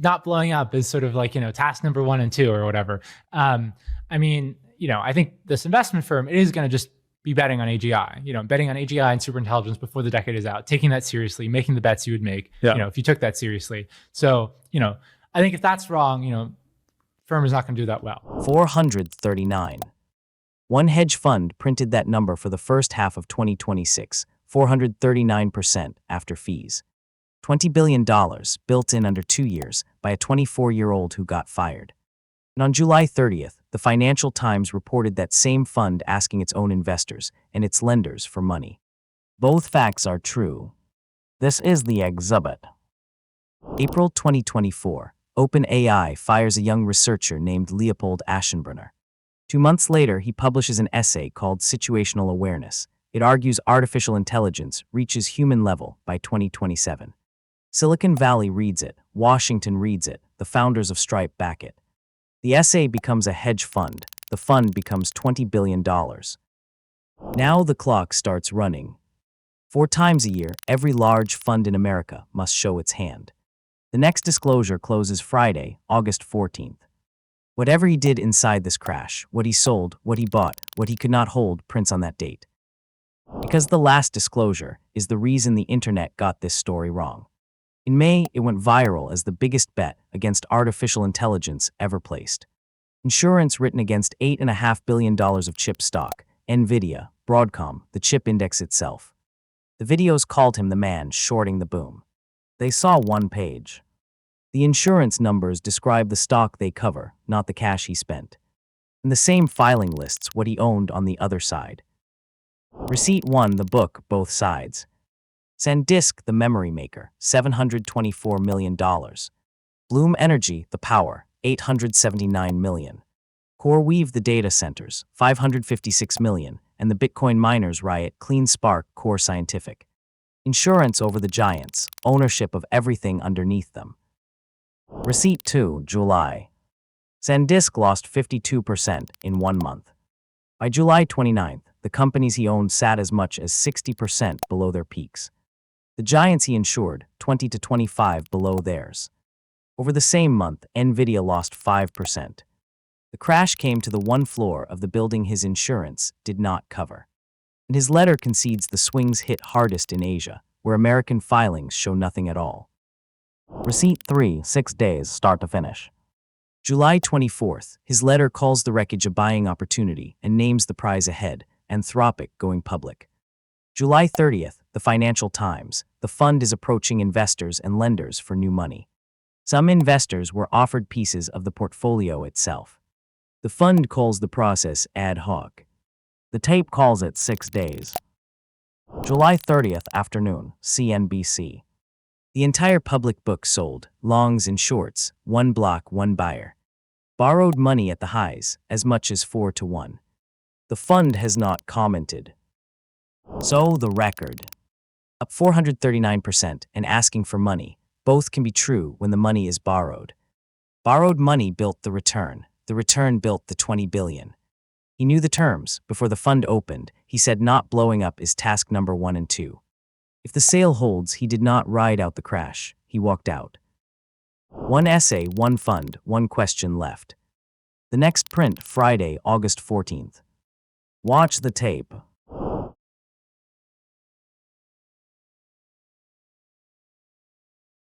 not blowing up is sort of like, task number 1 and 2 or whatever. I mean, I think this investment firm is going to just be betting on AGI, betting on AGI and superintelligence before the decade is out, taking that seriously, making the bets you would make, if you took that seriously. So, I think if that's wrong, firm is not going to do that well. 439. One hedge fund printed that number for the first half of 2026, 439% after fees. $20 billion built in under 2 years by a 24-year-old who got fired. And on July 30th, the Financial Times reported that same fund asking its own investors and its lenders for money. Both facts are true. This is the exhibit. April 2024, OpenAI fires a young researcher named Leopold Aschenbrenner. 2 months later, he publishes an essay called Situational Awareness. It argues artificial intelligence reaches human level by 2027. Silicon Valley reads it, Washington reads it, the founders of Stripe back it. The essay becomes a hedge fund. The fund becomes $20 billion. Now the clock starts running. 4 times a year, every large fund in America must show its hand. The next disclosure closes Friday, August 14th. Whatever he did inside this crash, what he sold, what he bought, what he could not hold, prints on that date. Because the last disclosure is the reason the internet got this story wrong. In May, it went viral as the biggest bet against artificial intelligence ever placed. Insurance written against $8.5 billion of chip stock, NVIDIA, Broadcom, the chip index itself. The videos called him the man shorting the boom. They saw one page. The insurance numbers describe the stock they cover, not the cash he spent. And the same filing lists what he owned on the other side. Receipt 1, the book, both sides. SanDisk, the memory maker, $724 million. Bloom Energy, the power, $879 million. CoreWeave, the data centers, $556 million, and the Bitcoin miners Riot, CleanSpark, Core Scientific. Insurance over the giants, ownership of everything underneath them. Receipt 2, July. SanDisk lost 52% in 1 month. By July 29th, the companies he owned sat as much as 60% below their peaks. The giants he insured, 20 to 25 below theirs. Over the same month, NVIDIA lost 5%. The crash came to the one floor of the building his insurance did not cover. And his letter concedes the swings hit hardest in Asia, where American filings show nothing at all. Receipt 3, 6 days, start to finish. July 24th, his letter calls the wreckage a buying opportunity and names the prize ahead, Anthropic going public. July 30th, the Financial Times, the fund is approaching investors and lenders for new money. Some investors were offered pieces of the portfolio itself. The fund calls the process ad hoc. The tape calls it 6 days. July 30th afternoon, CNBC. The entire public book sold, longs and shorts, 1 block, 1 buyer. Borrowed money at the highs, as much as 4 to 1. The fund has not commented. So the record. Up 439% and asking for money. Both can be true when the money is borrowed. Borrowed money built the return. The return built the 20 billion. He knew the terms. Before the fund opened, he said not blowing up is task number 1 and 2. If the sale holds, he did not ride out the crash. He walked out. 1 essay, 1 fund, 1 question left. The next print, Friday, August 14th. Watch the tape.